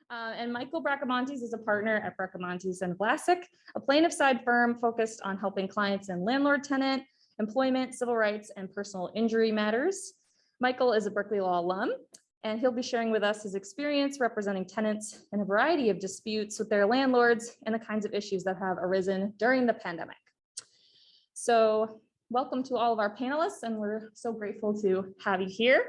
And Michael Bracamontes is a partner at Bracamontes Vlasak, a plaintiff-side firm focused on helping clients in landlord-tenant, employment, civil rights, and personal injury matters. Michael is a Berkeley Law alum, and he'll be sharing with us his experience representing tenants in a variety of disputes with their landlords and the kinds of issues that have arisen during the pandemic. So welcome to all of our panelists, and we're so grateful to have you here.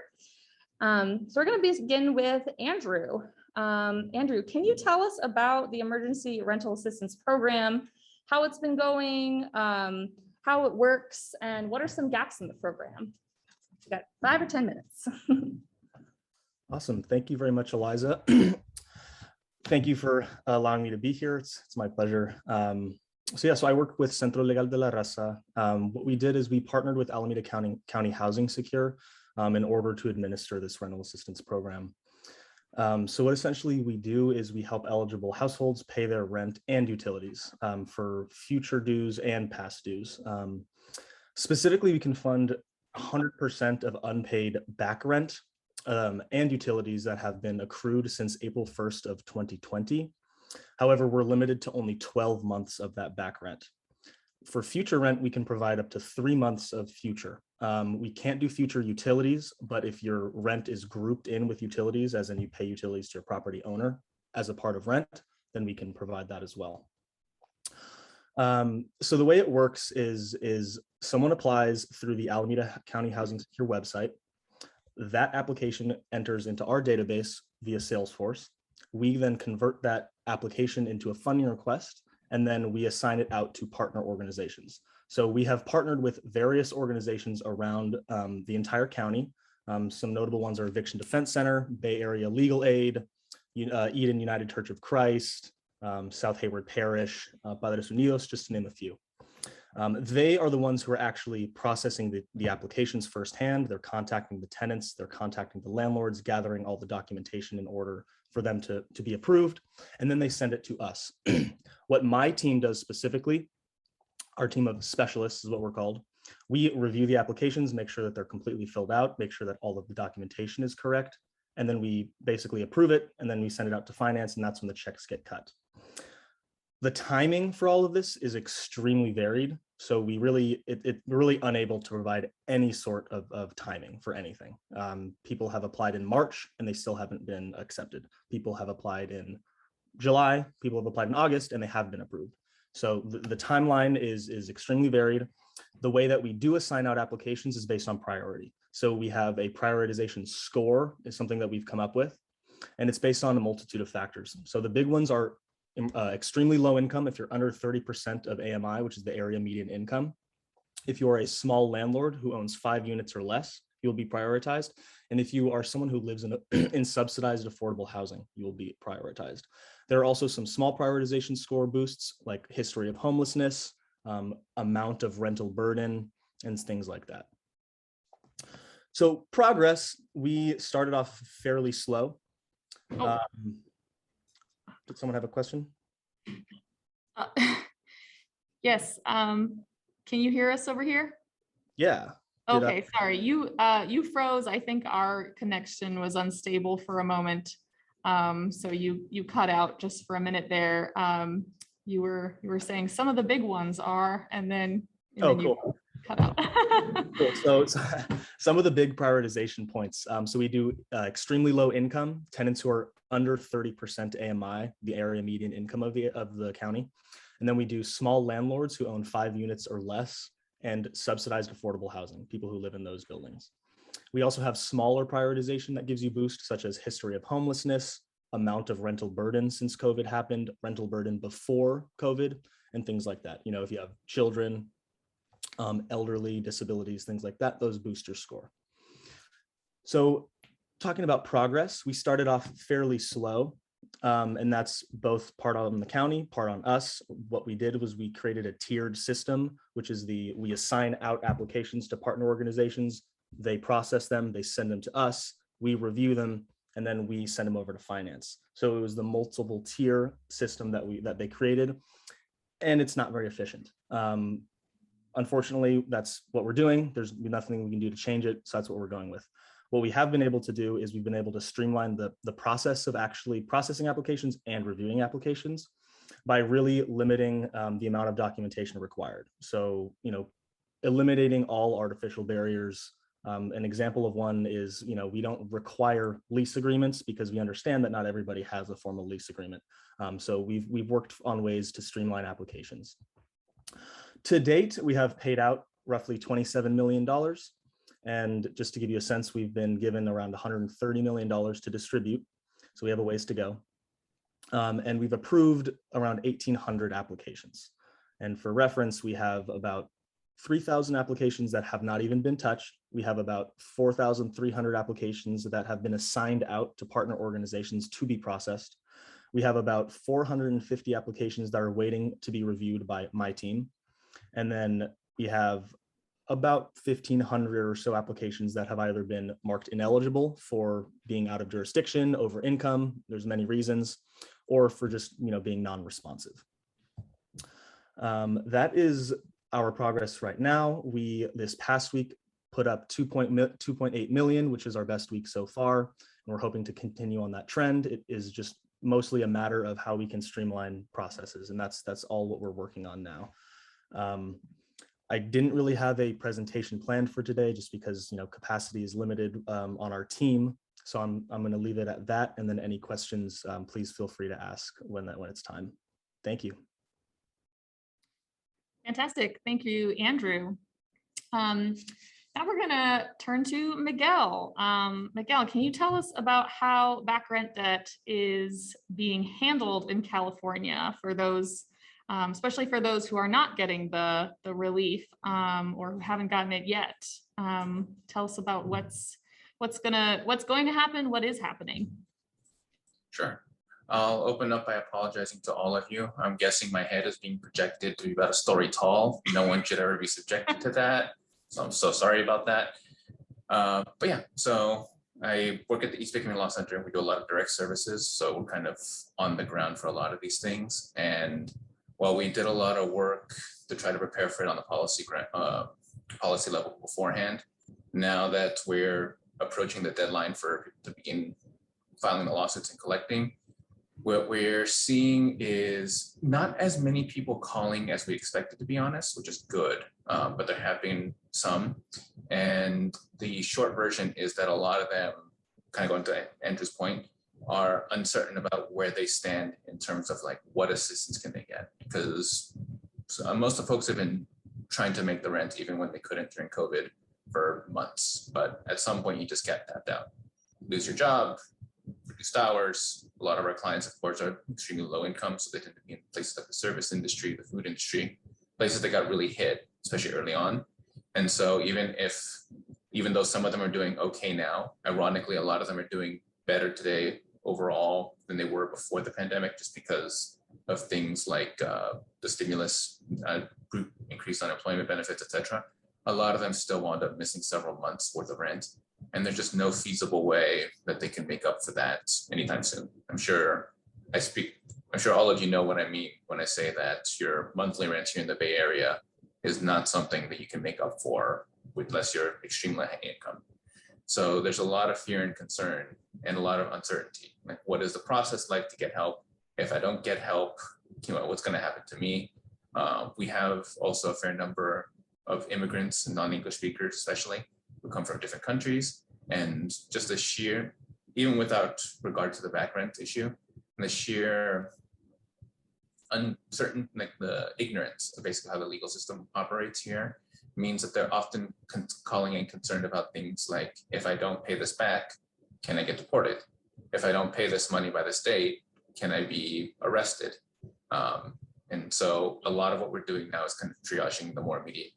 So we're going to begin with Andrew. Andrew, can you tell us about the Emergency Rental Assistance Program, how it's been going, how it works, and what are some gaps in the program? We've got 5 or 10 minutes. Awesome. Thank you very much, Eliza. Thank you for allowing me to be here. It's my pleasure. So I work with Centro Legal de la Raza. What we did is we partnered with Alameda County Housing Secure in order to administer this rental assistance program. So what essentially we do is we help eligible households pay their rent and utilities for future dues and past dues. Specifically, we can fund 100% of unpaid back rent and utilities that have been accrued since April 1st of 2020. However, we're limited to only 12 months of that back rent. For future rent, we can provide up to 3 months of future. We can't do future utilities, but if your rent is grouped in with utilities, as in you pay utilities to your property owner as a part of rent, then we can provide that as well. So the way it works is someone applies through the Alameda County Housing Secure website. That application enters into our database via Salesforce. We then convert that application into a funding request, and then we assign it out to partner organizations. So we have partnered with various organizations around the entire county. Some notable ones are Eviction Defense Center, Bay Area Legal Aid, Eden United Church of Christ, South Hayward Parish, Padres Unidos, just to name a few. They are the ones who are actually processing the applications firsthand. They're contacting the tenants, they're contacting the landlords, gathering all the documentation in order for them to be approved, and then they send it to us. What my team does specifically, our team of specialists is what we're called. We review the applications, make sure that they're completely filled out, make sure that all of the documentation is correct, and then we basically approve it, and then we send it out to finance, and that's when the checks get cut. The timing for all of this is extremely varied. So we're really unable to provide any sort of timing for anything. People have applied in March and they still haven't been accepted. People have applied in July, people have applied in August, and they have been approved. So the timeline is extremely varied. The way that we do assign out applications is based on priority. So we have a prioritization score, is something that we've come up with, and it's based on a multitude of factors. So the big ones are extremely low income. If you're under 30% of AMI, which is the area median income. If you're a small landlord who owns 5 units or less, you'll be prioritized. And if you are someone who lives in subsidized affordable housing, you will be prioritized. There are also some small prioritization score boosts like history of homelessness, amount of rental burden, and things like that. So progress, we started off fairly slow. Did someone have a question? Yes. Can you hear us over here? Yeah. Okay, sorry. You froze. I think our connection was unstable for a moment. So you cut out just for a minute there. You were saying some of the big ones are, and then cool. You cut out. Cool. So some of the big prioritization points. So we do extremely low income tenants who are under 30% AMI, the area median income of the county. And then we do small landlords who own 5 units or less, and subsidized affordable housing, people who live in those buildings. We also have smaller prioritization that gives you boost, such as history of homelessness, amount of rental burden since COVID happened, rental burden before COVID, and things like that. You know, if you have children, elderly, disabilities, things like that, those boost your score. So talking about progress, we started off fairly slow, and that's both part on the county, part on us. What we did was we created a tiered system, which is we assign out applications to partner organizations. They process them, they send them to us, we review them, and then we send them over to finance. So it was the multiple tier system that they created, and it's not very efficient. Unfortunately, that's what we're doing. There's nothing we can do to change it, so that's what we're going with. What we have been able to do is we've been able to streamline the process of actually processing applications and reviewing applications by really limiting the amount of documentation required. So, eliminating all artificial barriers. An example of one is, we don't require lease agreements because we understand that not everybody has a formal lease agreement. So we've worked on ways to streamline applications. To date, we have paid out roughly $27 million. And just to give you a sense, we've been given around $130 million to distribute. So we have a ways to go. And we've approved around 1,800 applications. And for reference, we have about 3,000 applications that have not even been touched. We have about 4,300 applications that have been assigned out to partner organizations to be processed. We have about 450 applications that are waiting to be reviewed by my team. And then we have about 1,500 or so applications that have either been marked ineligible for being out of jurisdiction, over income, there's many reasons, or for just being non-responsive. That is our progress right now. We, this past week, put up 2.8 million, which is our best week so far. And we're hoping to continue on that trend. It is just mostly a matter of how we can streamline processes. And that's all what we're working on now. I didn't really have a presentation planned for today just because capacity is limited on our team. So I'm going to leave it at that. And then any questions, please feel free to ask when it's time. Thank you. Fantastic. Thank you, Andrew. Now we're going to turn to Miguel. Miguel, can you tell us about how back rent debt is being handled in California for those, especially for those who are not getting the relief or who haven't gotten it yet? Tell us about what's going to happen, what is happening. Sure. I'll open up by apologizing to all of you. I'm guessing my head is being projected to be about a story tall. No one should ever be subjected to that. So I'm so sorry about that. But yeah, so I work at the East Bay Community Law Center. We do a lot of direct services. So we're kind of on the ground for a lot of these things. And while we did a lot of work to try to prepare for it on the policy level beforehand, now that we're approaching the deadline to begin filing the lawsuits and collecting, what we're seeing is not as many people calling as we expected, to be honest, which is good, but there have been some. And the short version is that a lot of them, kind of going to Andrew's point, are uncertain about where they stand in terms of like what assistance can they get, because most of the folks have been trying to make the rent even when they couldn't during COVID for months. But at some point you just get tapped out, lose your job, reduced hours. A lot of our clients, of course, are extremely low income, so they tend to be in places like the service industry, the food industry, places that got really hit, especially early on. And so even though some of them are doing okay now, ironically, a lot of them are doing better today overall than they were before the pandemic, just because of things like the stimulus, increased unemployment benefits, etc. A lot of them still wound up missing several months worth of rent. And there's just no feasible way that they can make up for that anytime soon. I'm sure all of you know what I mean when I say that your monthly rent here in the Bay Area is not something that you can make up for unless you're extremely high income. So there's a lot of fear and concern and a lot of uncertainty. Like, what is the process like to get help? If I don't get help, what's going to happen to me? We have also a fair number of immigrants and non-English speakers, especially, who come from different countries, and just the sheer, even without regard to the back rent issue, the sheer uncertain, like the ignorance of basically how the legal system operates here, means that they're often calling and concerned about things like, if I don't pay this back, can I get deported? If I don't pay this money by this date, can I be arrested? And so a lot of what we're doing now is kind of triaging the more immediate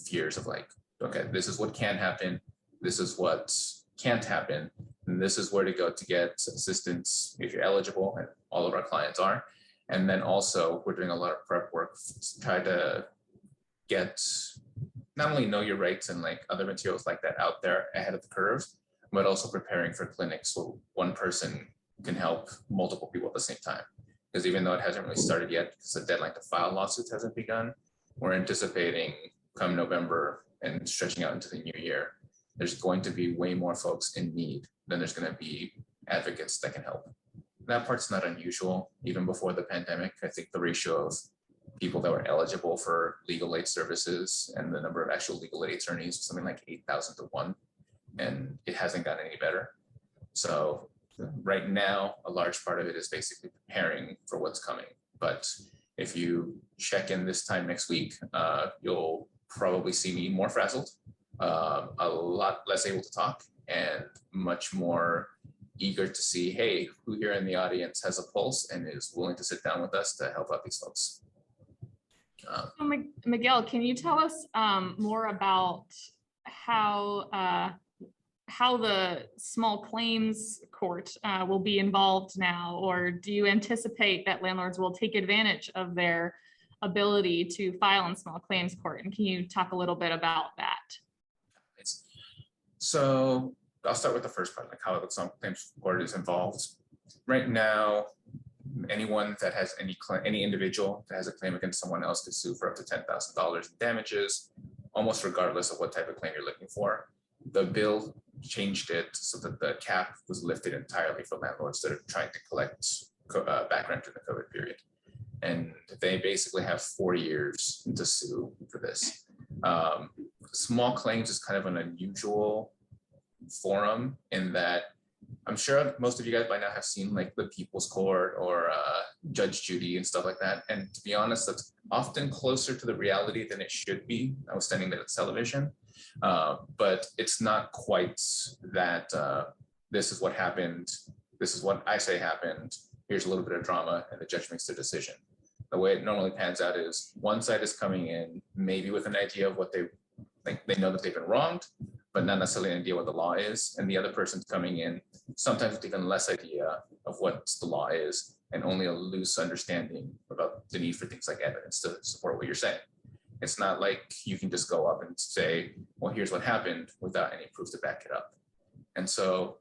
fears of like, okay, this is what can happen, this is what can't happen, and this is where to go to get assistance if you're eligible, and all of our clients are. And then also we're doing a lot of prep work to try to get not only know your rights and like other materials like that out there ahead of the curve, but also preparing for clinics so one person can help multiple people at the same time. Because even though it hasn't really started yet, because the deadline to file lawsuits hasn't begun, we're anticipating come November and stretching out into the new year there's going to be way more folks in need than there's going to be advocates that can help. That part's not unusual. Even before the pandemic, I think the ratio of people that were eligible for legal aid services and the number of actual legal aid attorneys was something like 8,000 to 1, and it hasn't gotten any better. So right now, a large part of it is basically preparing for what's coming. But if you check in this time next week, you'll probably see me more frazzled, a lot less able to talk, and much more eager to see, hey, who here in the audience has a pulse and is willing to sit down with us to help out these folks. So Miguel, can you tell us more about how the small claims court will be involved now, or do you anticipate that landlords will take advantage of their ability to file in small claims court? And can you talk a little bit about that? So I'll start with the first part, like how the small claims court is involved. Right now, anyone that has any individual that has a claim against someone else could sue for up to $10,000 in damages, almost regardless of what type of claim you're looking for. The bill changed it so that the cap was lifted entirely for landlords that are trying to collect back rent in the COVID period. And they basically have 4 years to sue for this. Small claims is kind of an unusual forum in that I'm sure most of you guys by now have seen like the People's Court or Judge Judy and stuff like that. And to be honest, that's often closer to the reality than it should be, notwithstanding that it's television. But it's not quite that this is what happened, this is what I say happened, here's a little bit of drama, and the judge makes the decision. The way it normally pans out is one side is coming in maybe with an idea of what they think, they know that they've been wronged, but not necessarily an idea what the law is. And the other person's coming in sometimes with even less idea of what the law is and only a loose understanding about the need for things like evidence to support what you're saying. It's not like you can just go up and say, well, here's what happened without any proof to back it up. And so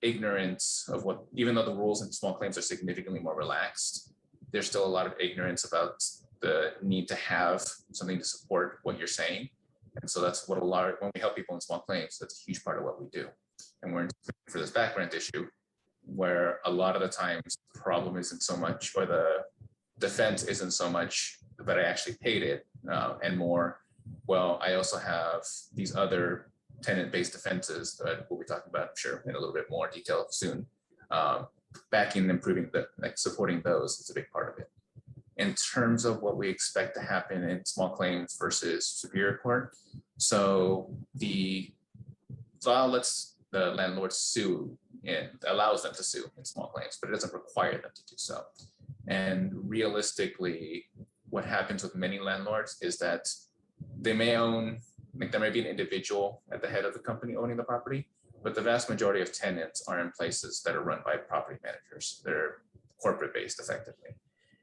ignorance of what, even though the rules in small claims are significantly more relaxed, there's still a lot of ignorance about the need to have something to support what you're saying. And so that's what when we help people in small claims, that's a huge part of what we do. And we're for this back rent issue, where a lot of the times the problem isn't so much, or the defense isn't so much that I actually paid it, and more, well, I also have these other tenant-based defenses that we'll be talking about, I'm sure, in a little bit more detail soon. Backing and improving, supporting those is a big part of it. In terms of what we expect to happen in small claims versus superior court, so the law lets the landlord sue and allows them to sue in small claims, but it doesn't require them to do so. And realistically, what happens with many landlords is that they may own, like there may be an individual at the head of the company owning the property, but the vast majority of tenants are in places that are run by property managers. They're corporate based effectively.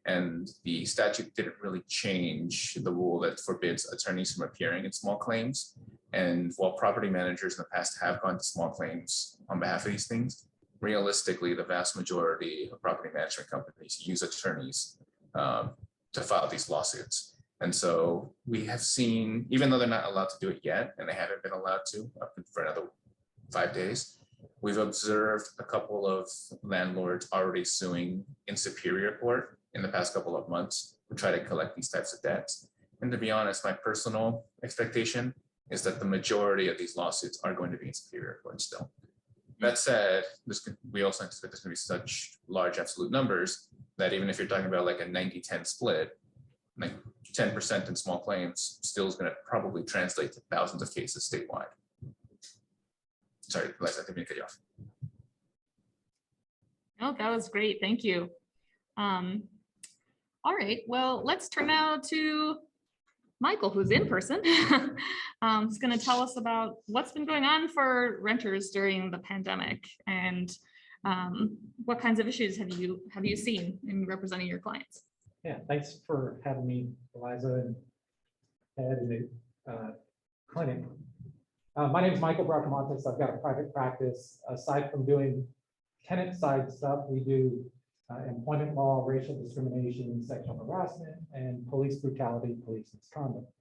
And the statute didn't really change the rule that forbids attorneys from appearing in small claims. And while property managers in the past have gone to small claims on behalf of these things, realistically, the vast majority of property management companies use attorneys to file these lawsuits. And so we have seen, even though they're not allowed to do it yet, and they haven't been allowed to up for another 5 days, we've observed a couple of landlords already suing in superior court in the past couple of months to try to collect these types of debts. And to be honest, my personal expectation is that the majority of these lawsuits are going to be in superior court still. That said, we also anticipate there's going to be such large absolute numbers that even if you're talking about like a 90-10 split, like 10% in small claims still is going to probably translate to thousands of cases statewide. Sorry, Liza, I didn't mean to cut you off. No, that was great. Thank you. All right, well, let's turn now to Michael, who's in person. He's going to tell us about what's been going on for renters during the pandemic and what kinds of issues have you seen in representing your clients? Yeah, thanks for having me, Eliza and Ed and the clinic. My name is Michael Bracamontes. I've got a private practice. Aside from doing tenant side stuff, we do employment law, racial discrimination, sexual harassment, and police brutality, police misconduct.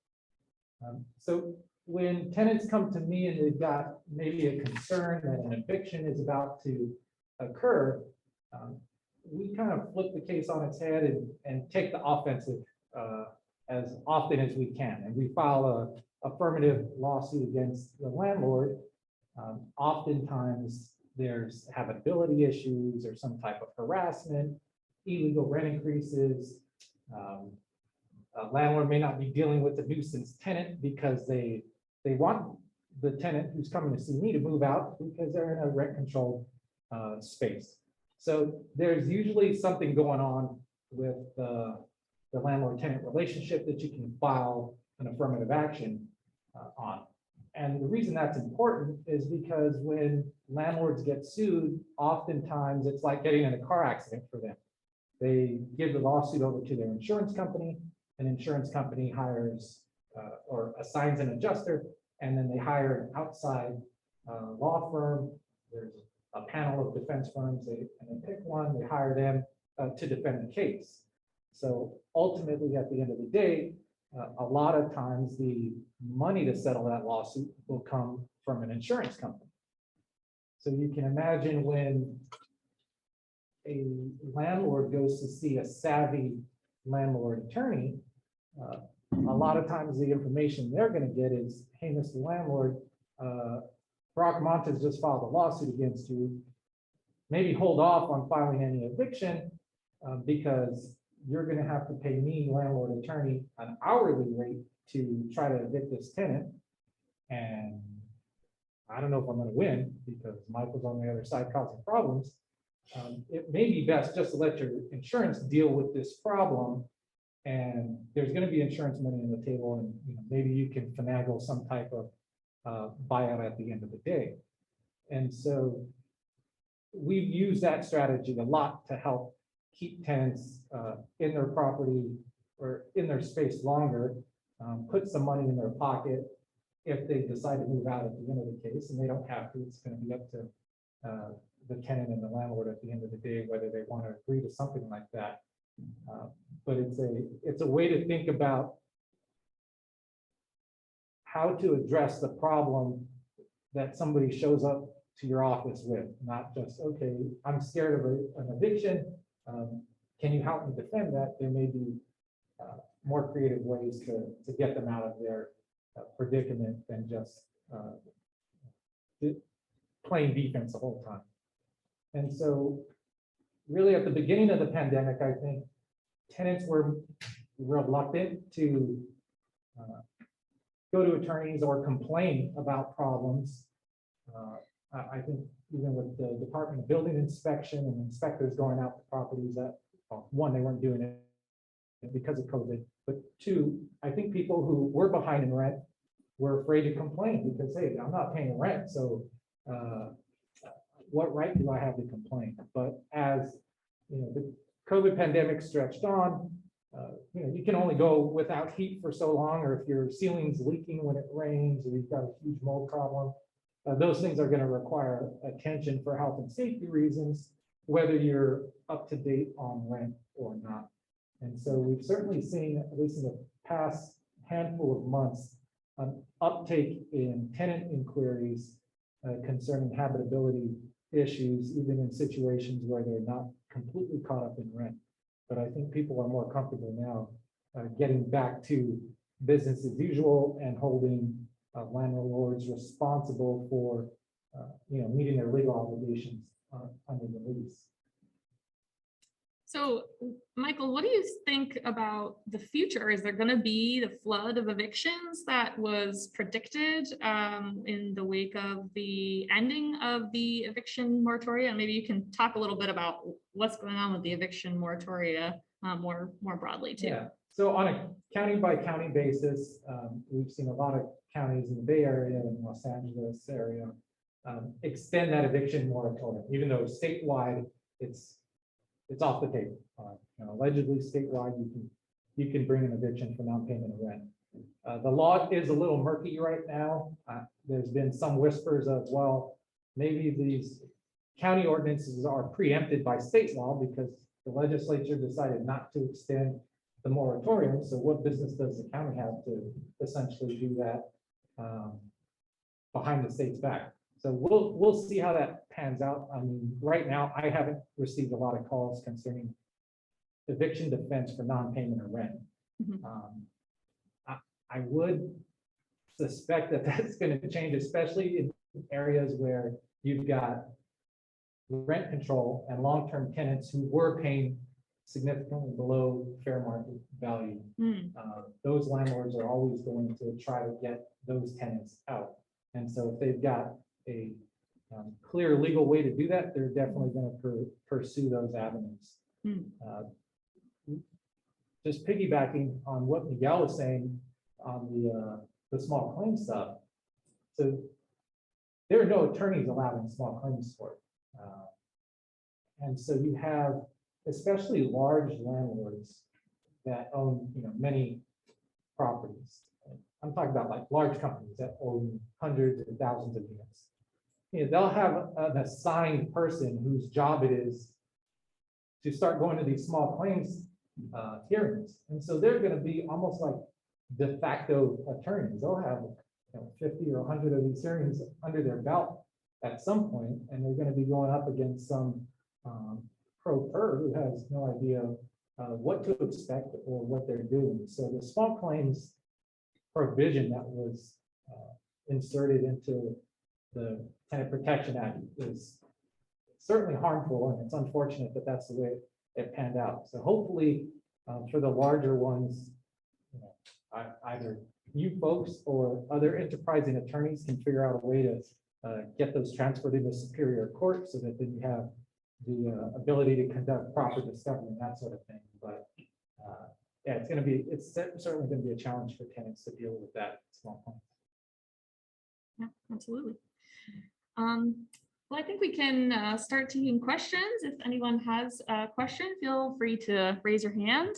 So when tenants come to me and they've got maybe a concern that an eviction is about to occur, we kind of flip the case on its head and take the offensive as often as we can. And we file a affirmative lawsuit against the landlord. Oftentimes there's habitability issues or some type of harassment, illegal rent increases. A landlord may not be dealing with a nuisance tenant because they want the tenant who's coming to see me to move out because they're in a rent controlled space. So there's usually something going on with the landlord-tenant relationship that you can file an affirmative action on. And the reason that's important is because when landlords get sued, oftentimes it's like getting in a car accident for them. They give the lawsuit over to their insurance company. An insurance company hires or assigns an adjuster, and then they hire an outside law firm. There's a panel of defense firms, and they pick one, they hire them to defend the case. So ultimately, at the end of the day, a lot of times the money to settle that lawsuit will come from an insurance company. So you can imagine when a landlord goes to see a savvy landlord attorney, a lot of times the information they're going to get is, hey, Mr. Landlord, Bracamontes just filed a lawsuit against you. Maybe hold off on filing any eviction because you're going to have to pay me, landlord attorney, an hourly rate to try to evict this tenant. And I don't know if I'm going to win because Michael's on the other side causing problems. It may be best just to let your insurance deal with this problem. And there's going to be insurance money on the table, and maybe you can finagle some type of buyout at the end of the day. And so we've used that strategy a lot to help keep tenants in their property or in their space longer, put some money in their pocket if they decide to move out at the end of the case, and they don't have to. It's going to be up to the tenant and the landlord at the end of the day whether they want to agree to something like that. But it's a way to think about how to address the problem that somebody shows up to your office with, not just, okay, I'm scared of an eviction. Can you help me defend that? There may be more creative ways to get them out of their predicament than just playing defense the whole time. And so really at the beginning of the pandemic, I think tenants were reluctant to go to attorneys or complain about problems. I think even with the Department of Building Inspection and inspectors going out to properties that, well, one, they weren't doing it because of COVID, but two, I think people who were behind in rent were afraid to complain because, hey, I'm not paying rent, so what right do I have to complain? But as the COVID pandemic stretched on, you can only go without heat for so long, or if your ceiling's leaking when it rains, or you've got a huge mold problem, those things are going to require attention for health and safety reasons, whether you're up to date on rent or not. And so we've certainly seen, at least in the past handful of months, an uptake in tenant inquiries concerning habitability issues, even in situations where they're not completely caught up in rent. But I think people are more comfortable now getting back to business as usual and holding landlords responsible for meeting their legal obligations under the lease. So, Michael, what do you think about the future? Is there going to be the flood of evictions that was predicted in the wake of the ending of the eviction moratoria? Maybe you can talk a little bit about what's going on with the eviction moratoria more broadly too. Yeah. So on a county by county basis, we've seen a lot of counties in the Bay Area and Los Angeles area extend that eviction moratorium, even though statewide it's off the table. Allegedly statewide, you can bring an eviction for non-payment of rent. The law is a little murky right now. There's been some whispers of, well, maybe these county ordinances are preempted by state law because the legislature decided not to extend the moratorium. So what business does the county have to essentially do that behind the state's back? So we'll see how that pans out. I mean, right now, I haven't received a lot of calls concerning eviction defense for non-payment of rent. I would suspect that that's going to change, especially in areas where you've got rent control and long-term tenants who were paying significantly below fair market value. Those landlords are always going to try to get those tenants out. And so if they've got a clear legal way to do that, they're definitely going to pursue those avenues. Just piggybacking on what Miguel was saying on the small claim stuff. So there are no attorneys allowed in small claims court. And so you have especially large landlords that own, many properties. I'm talking about like large companies that own hundreds and thousands of units. They'll have an assigned person whose job it is to start going to these small claims hearings. And so they're going to be almost like de facto attorneys. They'll have 50 or 100 of these hearings under their belt at some point, and they're going to be going up against some pro per who has no idea what to expect or what they're doing. So the small claims provision that was inserted into the Tenant Protection Act is certainly harmful, and it's unfortunate that that's the way it panned out. So hopefully for the larger ones, either you folks or other enterprising attorneys can figure out a way to get those transferred into Superior Court so that then you have the ability to conduct proper discovery and that sort of thing. But yeah, it's certainly going to be a challenge for tenants to deal with that small claim. Yeah, absolutely. Well, I think we can start taking questions. If anyone has a question, feel free to raise your hand.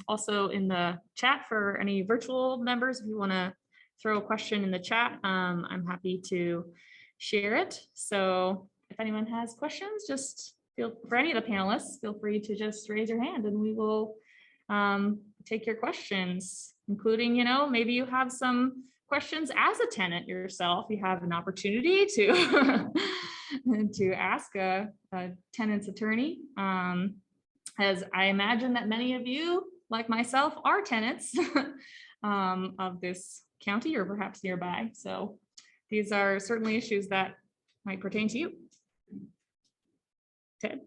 Also in the chat for any virtual members, if you want to throw a question in the chat, I'm happy to share it. So if anyone has questions, just for any of the panelists, feel free to just raise your hand and we will take your questions, including, maybe you have some questions as a tenant yourself. You have an opportunity to to ask a tenant's attorney, as I imagine that many of you, like myself, are tenants of this county or perhaps nearby. So these are certainly issues that might pertain to you. Ted?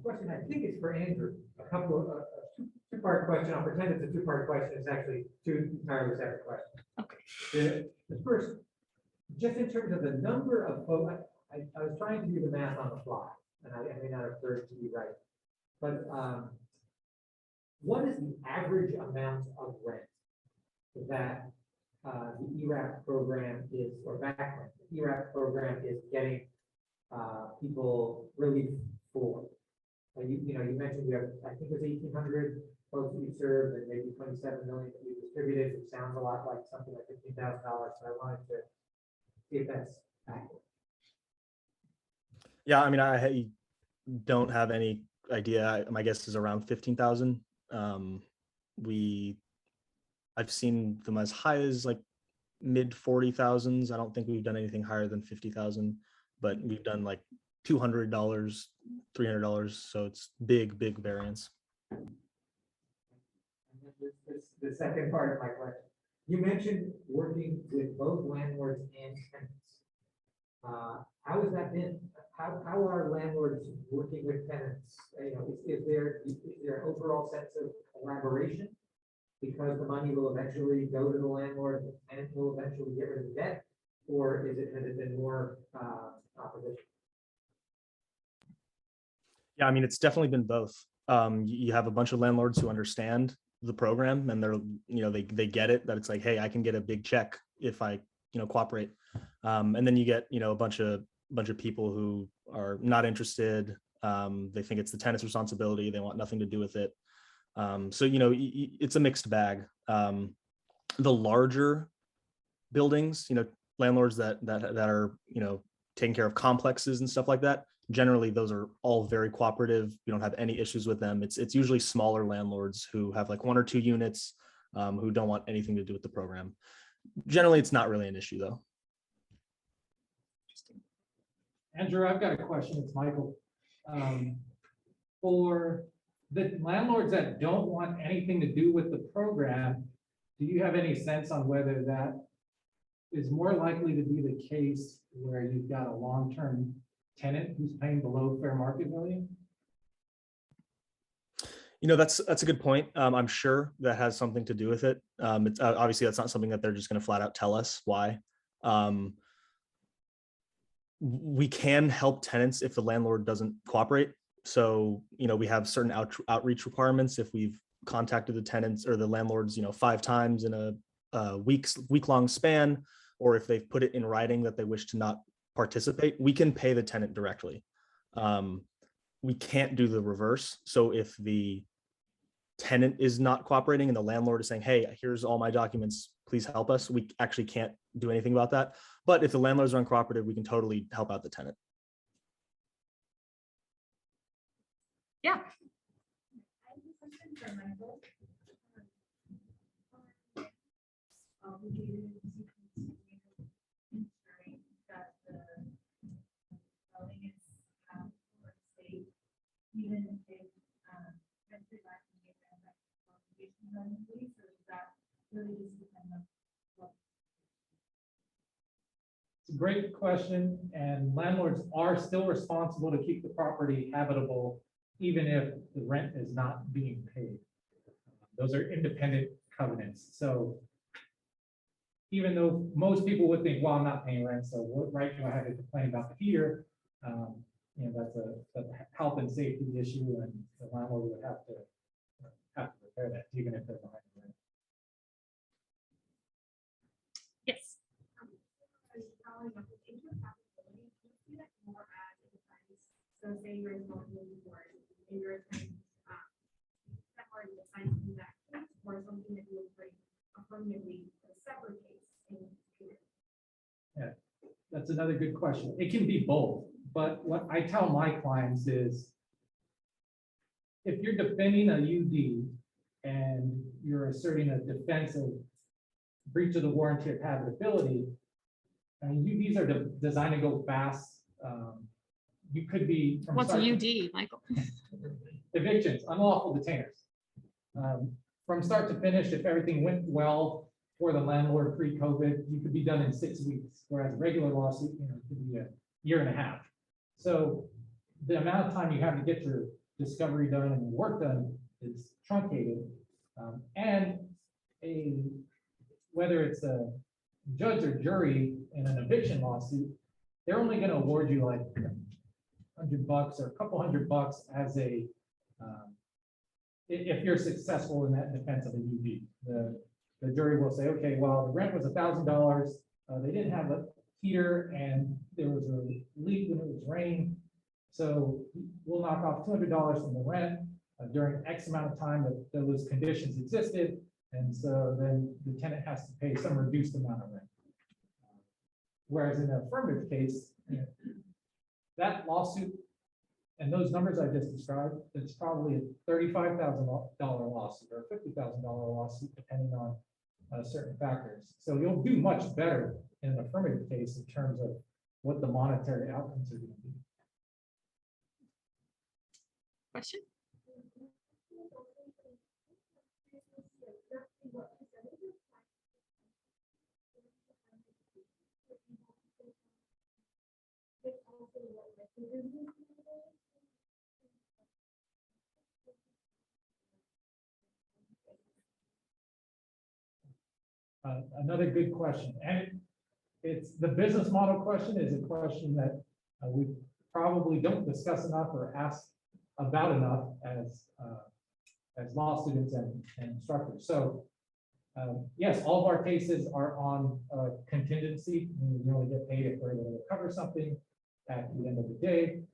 Question I think is for Andrew. A couple of two-part question. I'll pretend it's a two-part question. It's actually two entirely separate questions. Okay. The first, just in terms of the number of folks, I was trying to do the math on the fly, and I may not have heard to be right, but what is the average amount of rent that the ERAP program is, or background, the ERAP program is getting people relief for? You mentioned we have, I think it was 1,800 folks that you served and maybe 27 million that we distributed. It sounds a lot like something like $15,000, so I wanted to see if that's accurate. Yeah, I mean, I don't have any idea. My guess is around 15,000. I've seen them as high as like mid 40,000s. I don't think we've done anything higher than 50,000, but we've done like $200, $300. So it's big variance. The second part of my question, you mentioned working with both landlords and tenants. How has that been? How are landlords working with tenants? Is there an overall sense of collaboration because the money will eventually go to the landlord, the tenant will eventually get rid of the debt, or has it been more opposition? Yeah, I mean, it's definitely been both. You have a bunch of landlords who understand the program and they get it, that it's like, hey, I can get a big check if I cooperate. And then you get a bunch of people who are not interested. They think it's the tenant's responsibility. They want nothing to do with it. So it's a mixed bag. The larger buildings, landlords that are taking care of complexes and stuff like that, Generally, those are all very cooperative. We don't have any issues with them. It's usually smaller landlords who have like 1 or 2 units who don't want anything to do with the program. Generally, it's not really an issue though. Andrew, I've got a question. It's Michael. For the landlords that don't want anything to do with the program, do you have any sense on whether that is more likely to be the case where you've got a long-term tenant who's paying below fair market value? You know, that's a good point. I'm sure that has something to do with it. It's obviously that's not something that they're just going to flat out tell us why. We can help tenants if the landlord doesn't cooperate. So, you know, we have certain outreach requirements. If we've contacted the tenants or the landlords, you know, 5 times in a week-long span, or if they've put it in writing that they wish to not participate, we can pay the tenant directly. We can't do the reverse. So if the tenant is not cooperating and the landlord is saying, hey, here's all my documents, please help us, we actually can't do anything about that. But if the landlords are uncooperative, we can totally help out the tenant. Yeah. Even if rented back in the event that obligation on the lease, or is that really just depend on what? It's a great question, and landlords are still responsible to keep the property habitable, even if the rent is not being paid. Those are independent covenants. So even though most people would think, well, I'm not paying rent, so what right do I have to complain about the heater? You know, that's a health and safety issue, and the landlord would have to repair that, even if they're behind the rent. Yes. So say you're involved in the board and you're trying that part of the sign transactions or something that you would bring affirmatively a separate case in here. Yeah, that's another good question. It can be both, but what I tell my clients is if you're defending a UD and you're asserting a defense of breach of the warranty of habitability, I mean, UDs are designed to go fast. You could be. What's a UD, Michael? Evictions, unlawful detainers. From start to finish, if everything went well for the landlord pre-COVID, you could be done in 6 weeks, whereas a regular lawsuit, you know, could be a year and a half. So the amount of time you have to get your discovery done and your work done is truncated. And whether it's a judge or jury in an eviction lawsuit, they're only going to award you like $100 or a couple $100 as a if you're successful in that defense of a UD. The jury will say, okay, well, the rent was $1,000. They didn't have a heater and there was a leak when it was raining. So we'll knock off $200 from the rent during X amount of time that those conditions existed. And so then the tenant has to pay some reduced amount of rent. Whereas in an affirmative case, that lawsuit and those numbers I just described, it's probably a $35,000 lawsuit or a $50,000 lawsuit, depending on certain factors. So you'll do much better in an affirmative case in terms of what the monetary outcomes are going to be. Question? Another good question, and it's the business model question is a question that we probably don't discuss enough or ask about enough as law students and instructors. So yes, all of our cases are on contingency. We only get paid if we're able to recover something at the end of the day.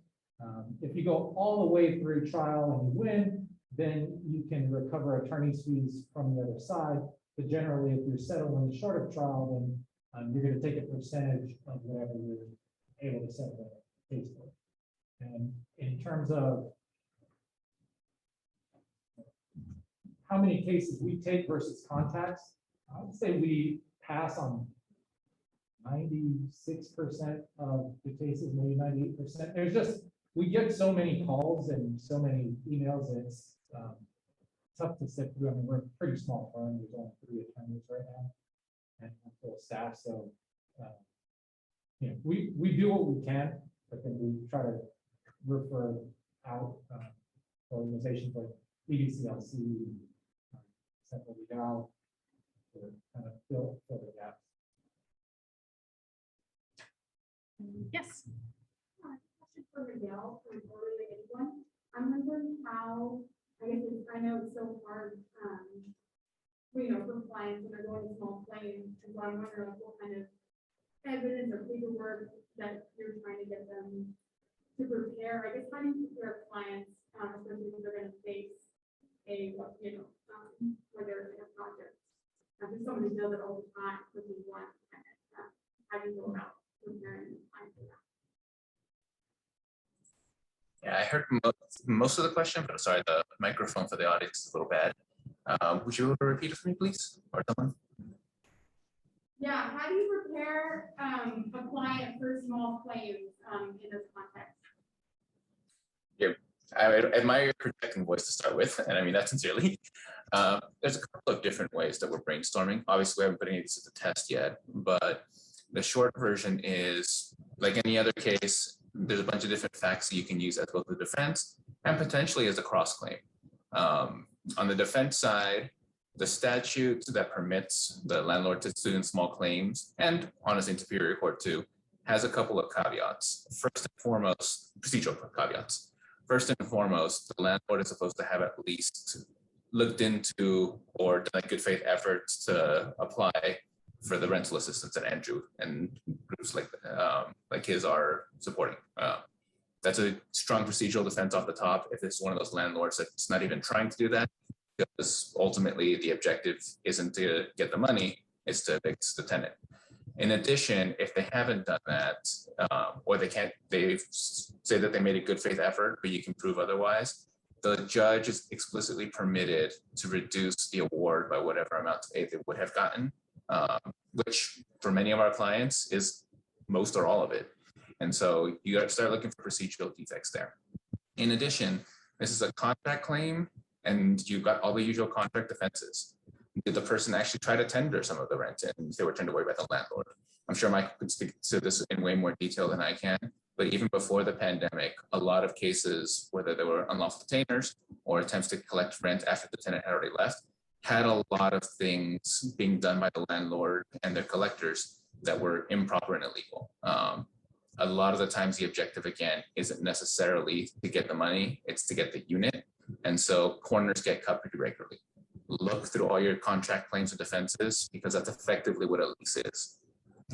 If you go all the way through trial and you win, then you can recover attorney's fees from the other side. But generally, if you're settling short of trial, then you're going to take a percentage of whatever you're able to settle the case for. And in terms of how many cases we take versus contacts, I would say we pass on 96% of the cases, maybe 98%. There's just, we get so many calls and so many emails, and it's tough to sift through. I mean, we're a pretty small firm. There's only 3 attorneys right now and full staff. So, you know, we do what we can. I think we try to refer out organizations like EDCLC, Centro Legal, to kind of fill the gaps. Yes. Question for Miguel, or really anyone. I'm wondering how, I know it's so hard, you know, for clients when they're going to small claims, and so I'm wondering like, what kind of evidence or paperwork that you're trying to get them to prepare. I guess how do you prepare clients, especially when they're going to face a, you know, whether it's a project. There's so many know that all the time, because we want, how do you go about preparing clients for that? Yeah, I heard most of the question, but sorry, the microphone for the audience is a little bad. Would you repeat it for me, please, or someone? Yeah, how do you prepare a client for small claims in this context? Yeah, I admire your projecting voice to start with, and I mean that sincerely. There's a couple of different ways that we're brainstorming. Obviously, we haven't put any of these to the test yet, but the short version is, like any other case, there's a bunch of different facts that you can use as both the defense and potentially as a cross claim. On the defense side, the statute that permits the landlord to sue in small claims, and honestly in Superior Court too, has a couple of caveats. First and foremost, procedural caveats. First and foremost, the landlord is supposed to have at least looked into or done a good faith efforts to apply for the rental assistance that Andrew and groups like his are supporting. That's a strong procedural defense off the top. If it's one of those landlords that's not even trying to do that, because ultimately the objective isn't to get the money, it's to evict the tenant. In addition, if they haven't done that, or they say that they made a good faith effort, but you can prove otherwise, the judge is explicitly permitted to reduce the award by whatever amount of aid they would have gotten, which for many of our clients is most or all of it. And so you got to start looking for procedural defects there. In addition, this is a contract claim, and you've got all the usual contract defenses. Did the person actually try to tender some of the rent and they were turned away by the landlord? I'm sure Mike could speak to this in way more detail than I can, but even before the pandemic, a lot of cases, whether they were unlawful detainers or attempts to collect rent after the tenant had already left, had a lot of things being done by the landlord and their collectors that were improper and illegal. A lot of the times the objective, again, isn't necessarily to get the money, it's to get the unit. And so corners get cut pretty regularly. Look through all your contract claims and defenses, because that's effectively what a lease is.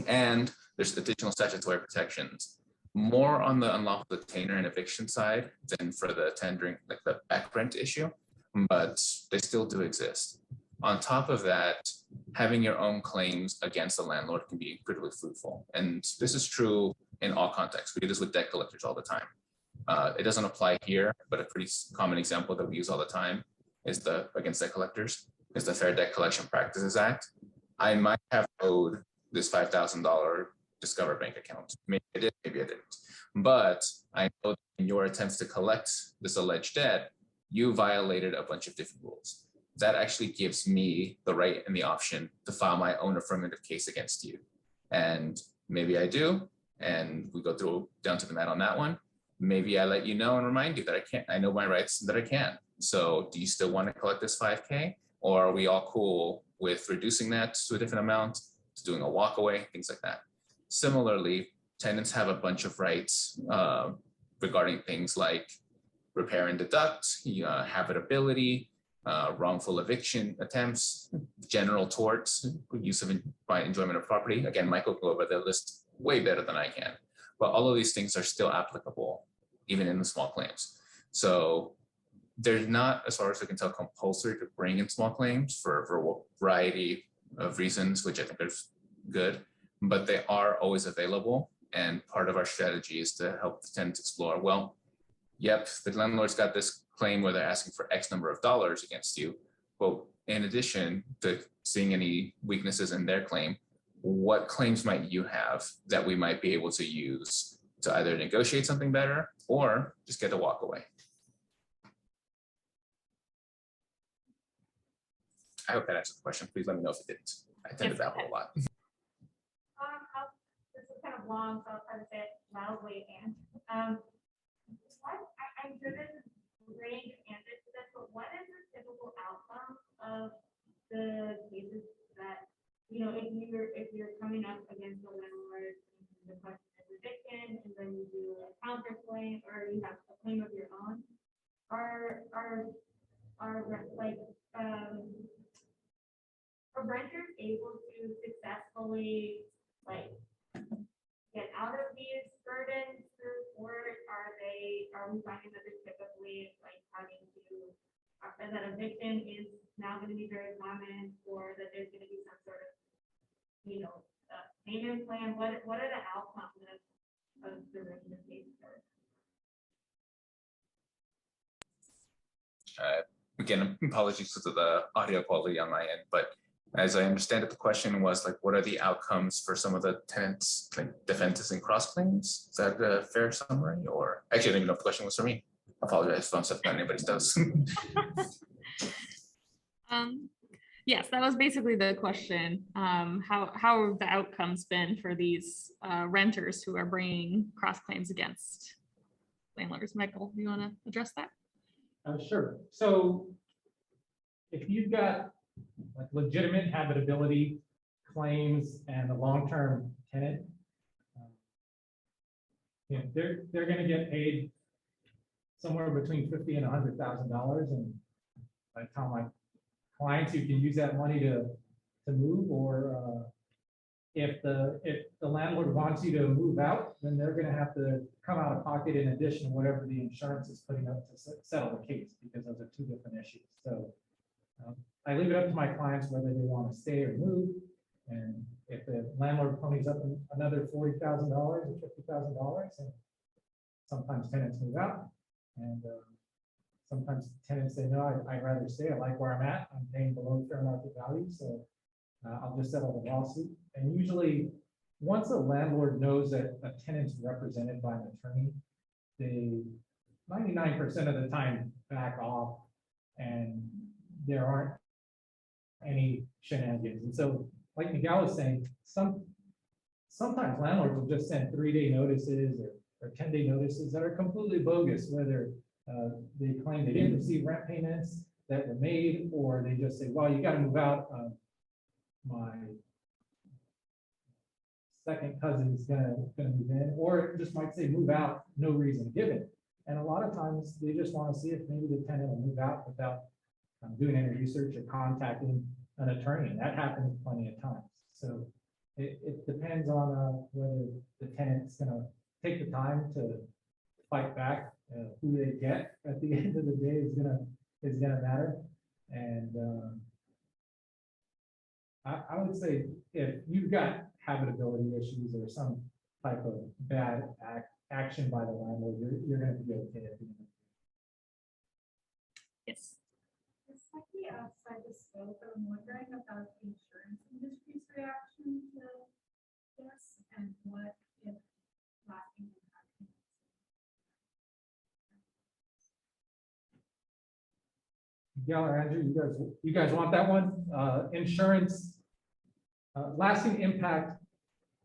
And there's additional statutory protections, more on the unlawful detainer and eviction side than for the tendering, like the back rent issue, but they still do exist. On top of that, having your own claims against the landlord can be critically fruitful. And this is true in all contexts. We do this with debt collectors all the time. It doesn't apply here, but a pretty common example that we use all the time is against debt collectors is the Fair Debt Collection Practices Act. I might have owed this $5,000 Discover bank account. Maybe I did, maybe I didn't. But I know that in your attempts to collect this alleged debt, you violated a bunch of different rules. That actually gives me the right and the option to file my own affirmative case against you. And maybe I do, and we go through down to the mat on that one. Maybe I let you know and remind you that I can't, I know my rights, that I can. So do you still want to collect this 5K? Or are we all cool with reducing that to a different amount, to doing a walk away, things like that? Similarly, tenants have a bunch of rights regarding things like repair and deduct, habitability, wrongful eviction attempts, general torts, use of by enjoyment of property. Again, Michael will go over the list way better than I can, but all of these things are still applicable, even in the small claims. So they're not, as far as we can tell, compulsory to bring in small claims for a variety of reasons, which I think is good, but they are always available. And part of our strategy is to help the tenants explore, well, yep, the landlord's got this claim where they're asking for X number of dollars against you. But in addition to seeing any weaknesses in their claim, what claims might you have that we might be able to use to either negotiate something better or just get to walk away? I hope that answers the question. Please let me know if it didn't. I tend to babble a lot. This is kind of long, so I'll try to say it loudly. And I'm driven range of answers to this, but what is the typical outcome of the cases that, you know, if you're coming up against the landlord, the question is eviction, and then you do a counterclaim, or you have a claim of your own, are renters able to successfully get out of these burdens through court? Are we finding that they're typically having to, that eviction is now going to be very common, or that there's going to be some sort of, payment plan? What are the outcomes of the rent cases? Again, apologies to the audio quality on my end, but as I understand it, the question was what are the outcomes for some of the tenants' defenses and cross claims? Is that a fair summary? Or actually, I don't even know if the question was for me. I apologize if I'm stepping on anybody's toes. Yes, that was basically the question. How have the outcomes been for these renters who are bringing cross claims against landlords? Michael, do you want to address that? Sure. So if you've got legitimate habitability claims and a long-term tenant, they're going to get paid somewhere between $50,000 and $100,000, and I tell my clients you can use that money to move, or if the landlord wants you to move out, then they're going to have to come out of pocket in addition to whatever the insurance is putting up to settle the case, because those are two different issues. So I leave it up to my clients whether they want to stay or move. And if the landlord ponies up another $40,000 or $50,000, and sometimes tenants move out, and sometimes tenants say, no, I'd rather stay. I like where I'm at. I'm paying below fair market value, so I'll just settle the lawsuit. And usually, once a landlord knows that a tenant's represented by an attorney, they 99% of the time back off, and there aren't any shenanigans. And so, like Miguel was saying, sometimes landlords will just send 3-day notices or 10-day notices that are completely bogus, whether they claim they didn't receive rent payments that were made, or they just say, well, you got to move out. My second cousin is gonna move in, or it just might say move out, no reason given. And a lot of times they just want to see if maybe the tenant will move out without doing any research or contacting an attorney. And that happens plenty of times. So it depends on whether the tenant's going to take the time to fight back. Who they get at the end of the day is gonna matter. And I would say if you've got habitability issues or some type of bad action by the landlord, you're going to be okay at the end. Yes. Slightly outside the scope, I'm wondering about the insurance industry's reaction to this, and what if lasting impact. Miguel or Andrew, you guys want that one? Insurance, lasting impact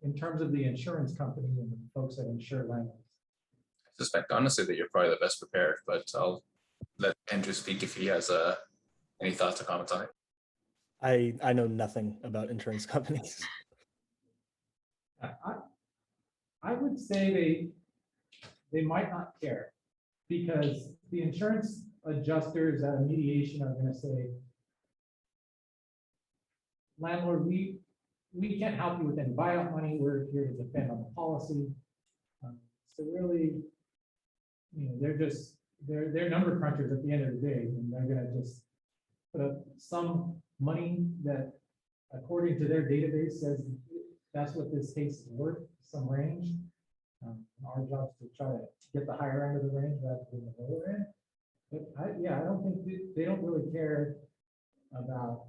in terms of the insurance company and the folks that insure landlords. I suspect honestly that you're probably the best prepared, but I'll let Andrew speak if he has any thoughts or comments on it. I know nothing about insurance companies. I would say they might not care, because the insurance adjusters at a mediation are going to say, landlord, we can't help you with any buyout money. We're here to defend on the policy. So really, they're number crunchers at the end of the day, and they're going to just put up some money that, according to their database, says that's what this case is worth, some range. Our job is to try to get the higher end of the range rather than the lower end. But I don't think they don't really care about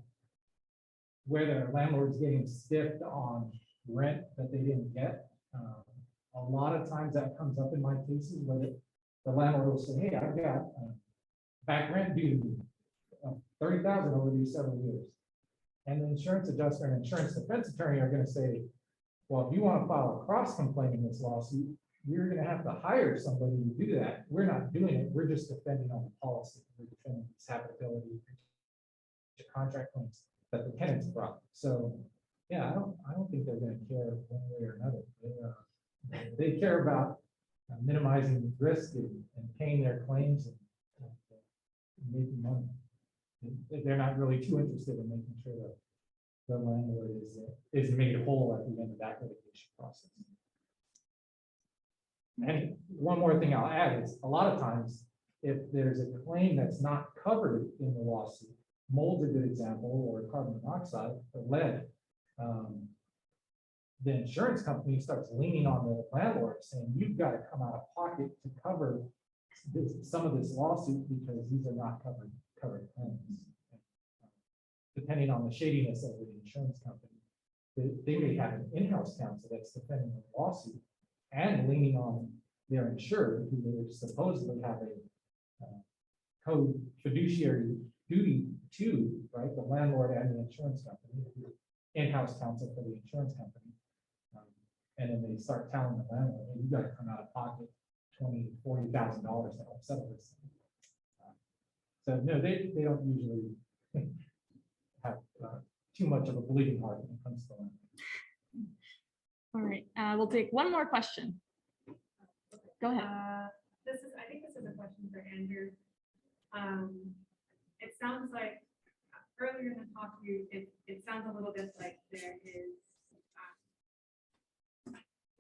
whether a landlord's getting stiffed on rent that they didn't get. A lot of times that comes up in my cases where the landlord will say, hey, I've got back rent due to me, $30,000 over these several years. And the insurance adjuster and insurance defense attorney are going to say, well, if you want to file a cross complaint in this lawsuit, you're going to have to hire somebody to do that. We're not doing it. We're just defending on the policy. We're defending its habitability, contract claims that the tenants brought. So yeah, I don't think they're going to care one way or another. They care about minimizing risk and paying their claims and making money. They're not really too interested in making sure that the landlord is made whole at the end of that litigation process. And one more thing I'll add is a lot of times, if there's a claim that's not covered in the lawsuit, mold's a good example, or carbon monoxide or lead, the insurance company starts leaning on the landlord saying, you've got to come out of pocket to cover some of this lawsuit because these are not covered claims. Depending on the shadiness of the insurance company, they may have an in-house counsel that's defending the lawsuit and leaning on their insured, who they supposedly have a code fiduciary duty to, right? The landlord and the insurance company, in-house counsel for the insurance company. And then they start telling the landlord, hey, you got to come out of pocket $20,000 to $40,000 to help settle this. So no, they don't usually have too much of a bleeding heart when it comes to land. All right, we'll take one more question. Go ahead. I think this is a question for Andrew. It sounds like earlier in the talk, it sounds a little bit like there is,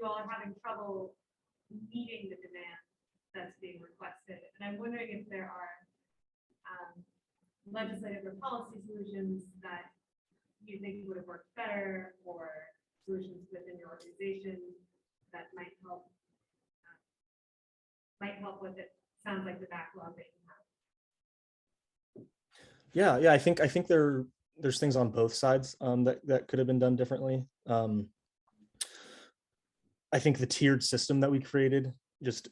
you all are having trouble meeting the demand that's being requested. And I'm wondering if there are legislative or policy solutions that you think would have worked better, or solutions within your organization that might help with it. Sounds like the backlog that you have. Yeah. I think there's things on both sides that could have been done differently. I think the tiered system that we created just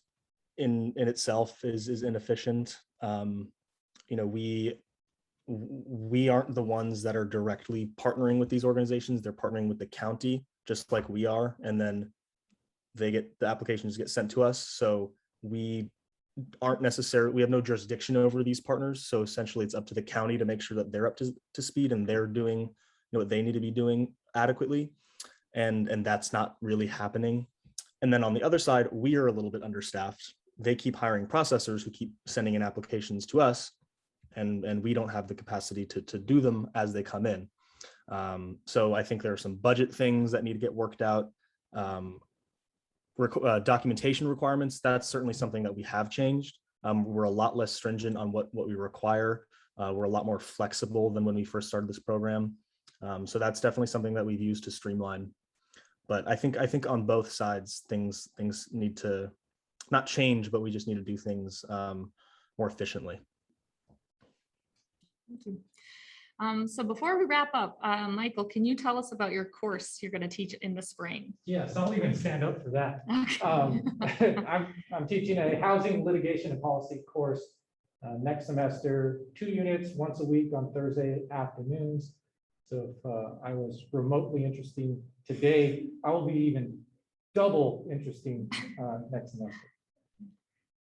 in itself is inefficient. We aren't the ones that are directly partnering with these organizations. They're partnering with the county, just like we are. And then the applications get sent to us. So we aren't necessarily, we have no jurisdiction over these partners. So essentially it's up to the county to make sure that they're up to speed and they're doing what they need to be doing adequately. And that's not really happening. And then on the other side, we are a little bit understaffed. They keep hiring processors who keep sending in applications to us, and we don't have the capacity to do them as they come in. So I think there are some budget things that need to get worked out. Documentation requirements, that's certainly something that we have changed. We're a lot less stringent on what we require. We're a lot more flexible than when we first started this program. So that's definitely something that we've used to streamline. But I think on both sides, things need to not change, but we just need to do things more efficiently. Thank you. So before we wrap up, Michael, can you tell us about your course you're going to teach in the spring? Yes, I'll even stand up for that. Okay. I'm teaching a housing litigation and policy course next semester, 2 units once a week on Thursday afternoons. So if I was remotely interesting today, I will be even double interesting next semester.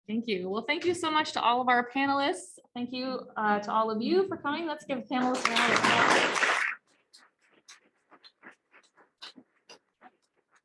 Thank you. Well, thank you so much to all of our panelists. Thank you to all of you for coming. Let's give panelists a round of applause.